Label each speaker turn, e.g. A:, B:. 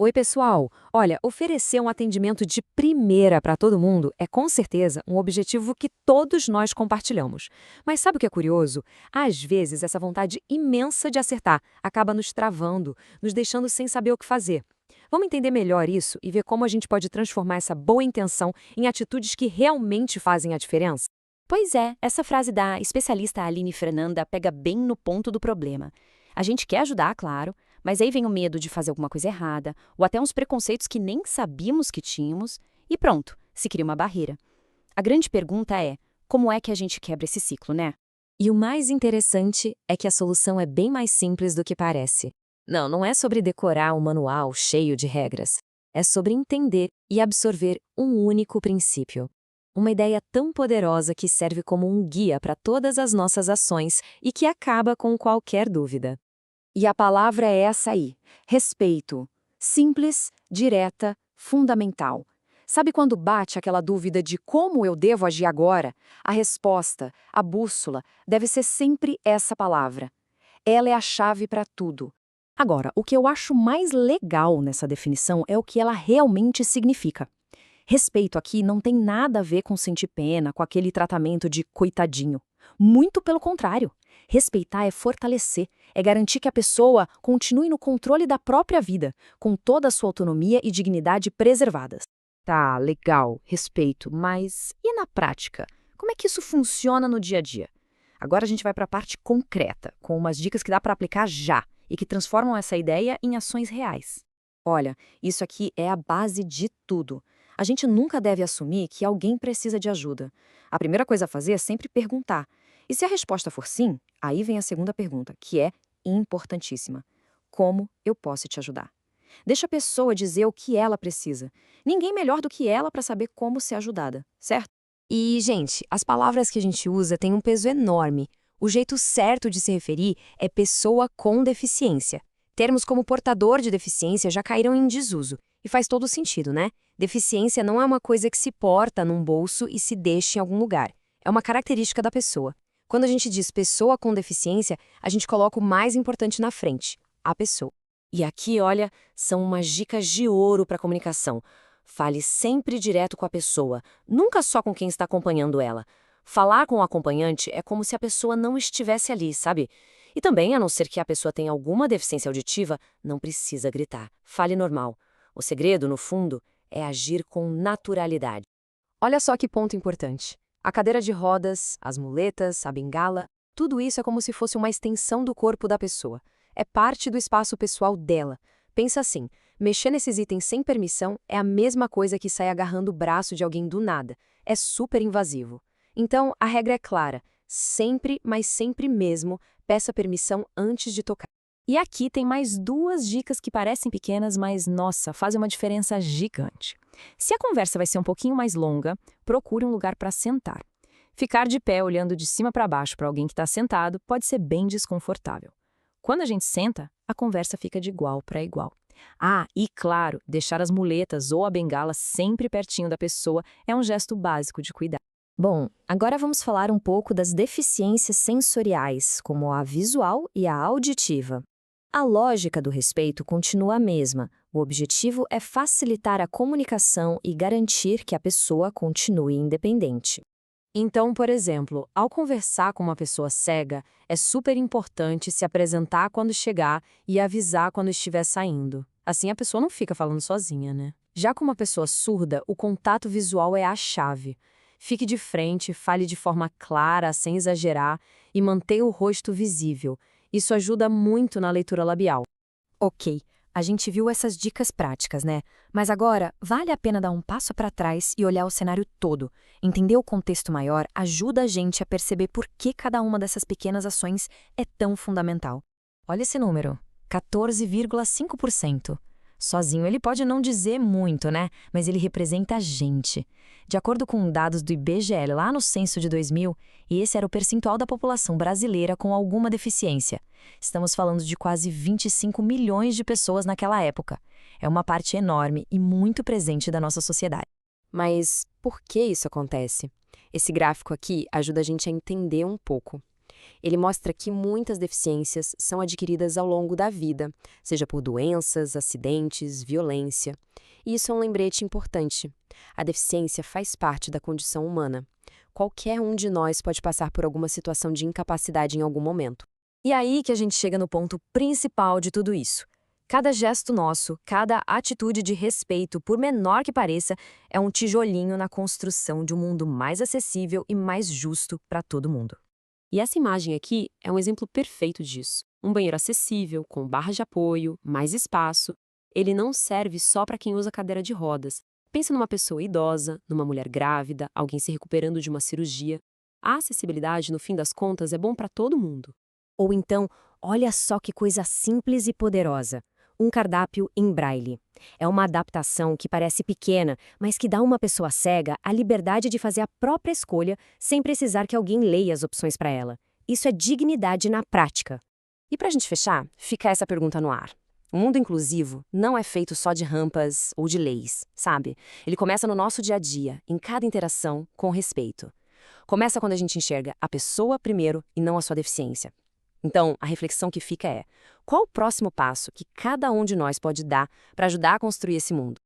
A: Oi, pessoal! Olha, oferecer um atendimento de primeira para todo mundo é com certeza um objetivo que todos nós compartilhamos. Mas sabe o que é curioso? Às vezes, essa vontade imensa de acertar acaba nos travando, nos deixando sem saber o que fazer. Vamos entender melhor isso e ver como a gente pode transformar essa boa intenção em atitudes que realmente fazem a diferença?
B: Pois é, essa frase da especialista Aline Fernanda pega bem no ponto do problema. A gente quer ajudar, claro, mas aí vem o medo de fazer alguma coisa errada, ou até uns preconceitos que nem sabíamos que tínhamos, e pronto, se cria uma barreira. A grande pergunta é, como é que a gente quebra esse ciclo, né?
A: E o mais interessante é que a solução é bem mais simples do que parece. Não é sobre decorar um manual cheio de regras. É sobre entender e absorver um único princípio. Uma ideia tão poderosa que serve como um guia para todas as nossas ações e que acaba com qualquer dúvida.
C: E a palavra é essa aí: respeito. Simples, direta, fundamental. Sabe quando bate aquela dúvida de como eu devo agir agora? A resposta, a bússola, deve ser sempre essa palavra. Ela é a chave para tudo. Agora, o que eu acho mais legal nessa definição é o que ela realmente significa. Respeito aqui não tem nada a ver com sentir pena, com aquele tratamento de coitadinho. Muito pelo contrário. Respeitar é fortalecer, é garantir que a pessoa continue no controle da própria vida, com toda a sua autonomia e dignidade preservadas. Tá, legal, respeito, mas e na prática? Como é que isso funciona no dia a dia? Agora a gente vai para a parte concreta, com umas dicas que dá para aplicar já e que transformam essa ideia em ações reais. Olha, isso aqui é a base de tudo. A gente nunca deve assumir que alguém precisa de ajuda. A primeira coisa a fazer é sempre perguntar. E se a resposta for sim, aí vem a segunda pergunta, que é importantíssima. Como eu posso te ajudar? Deixa a pessoa dizer o que ela precisa. Ninguém melhor do que ela para saber como ser ajudada, certo?
A: E, gente, as palavras que a gente usa têm um peso enorme. O jeito certo de se referir é pessoa com deficiência. Termos como portador de deficiência já caíram em desuso. E faz todo sentido, né? Deficiência não é uma coisa que se porta num bolso e se deixa em algum lugar. É uma característica da pessoa. Quando a gente diz pessoa com deficiência, a gente coloca o mais importante na frente, a pessoa. E aqui, olha, são umas dicas de ouro para comunicação. Fale sempre direto com a pessoa, nunca só com quem está acompanhando ela. Falar com o acompanhante é como se a pessoa não estivesse ali, sabe? E também, a não ser que a pessoa tenha alguma deficiência auditiva, não precisa gritar. Fale normal. O segredo, no fundo, é agir com naturalidade. Olha só que ponto importante. A cadeira de rodas, as muletas, a bengala, tudo isso é como se fosse uma extensão do corpo da pessoa. É parte do espaço pessoal dela. Pensa assim, mexer nesses itens sem permissão é a mesma coisa que sair agarrando o braço de alguém do nada. É super invasivo. Então, a regra é clara. Sempre, mas sempre mesmo, peça permissão antes de tocar. E aqui tem mais duas dicas que parecem pequenas, mas, nossa, fazem uma diferença gigante. Se a conversa vai ser um pouquinho mais longa, procure um lugar para sentar. Ficar de pé olhando de cima para baixo para alguém que está sentado pode ser bem desconfortável. Quando a gente senta, a conversa fica de igual para igual. Ah, e claro, deixar as muletas ou a bengala sempre pertinho da pessoa é um gesto básico de cuidado. Bom, agora vamos falar um pouco das deficiências sensoriais, como a visual e a auditiva. A lógica do respeito continua a mesma. O objetivo é facilitar a comunicação e garantir que a pessoa continue independente. Então, por exemplo, ao conversar com uma pessoa cega, é super importante se apresentar quando chegar e avisar quando estiver saindo. Assim a pessoa não fica falando sozinha, né? Já com uma pessoa surda, o contato visual é a chave. Fique de frente, fale de forma clara, sem exagerar, e mantenha o rosto visível. Isso ajuda muito na leitura labial. Ok, a gente viu essas dicas práticas, né? Mas agora, vale a pena dar um passo para trás e olhar o cenário todo. Entender o contexto maior ajuda a gente a perceber por que cada uma dessas pequenas ações é tão fundamental. Olha esse número, 14,5%. Sozinho ele pode não dizer muito, né? Mas ele representa a gente. De acordo com dados do IBGE lá no censo de 2000, esse era o percentual da população brasileira com alguma deficiência. Estamos falando de quase 25 milhões de pessoas naquela época. É uma parte enorme e muito presente da nossa sociedade. Mas por que isso acontece? Esse gráfico aqui ajuda a gente a entender um pouco. Ele mostra que muitas deficiências são adquiridas ao longo da vida, seja por doenças, acidentes, violência. E isso é um lembrete importante. A deficiência faz parte da condição humana. Qualquer um de nós pode passar por alguma situação de incapacidade em algum momento. E aí que a gente chega no ponto principal de tudo isso. Cada gesto nosso, cada atitude de respeito, por menor que pareça, é um tijolinho na construção de um mundo mais acessível e mais justo para todo mundo.
B: E essa imagem aqui é um exemplo perfeito disso. Um banheiro acessível, com barras de apoio, mais espaço. Ele não serve só para quem usa cadeira de rodas. Pensa numa pessoa idosa, numa mulher grávida, alguém se recuperando de uma cirurgia. A acessibilidade, no fim das contas, é bom para todo mundo.
A: Ou então, olha só que coisa simples e poderosa. Um cardápio em braille. É uma adaptação que parece pequena, mas que dá a uma pessoa cega a liberdade de fazer a própria escolha sem precisar que alguém leia as opções para ela. Isso é dignidade na prática. E para a gente fechar, fica essa pergunta no ar. O mundo inclusivo não é feito só de rampas ou de leis, sabe? Ele começa no nosso dia a dia, em cada interação, com respeito. Começa quando a gente enxerga a pessoa primeiro e não a sua deficiência. Então, a reflexão que fica é: qual o próximo passo que cada um de nós pode dar para ajudar a construir esse mundo?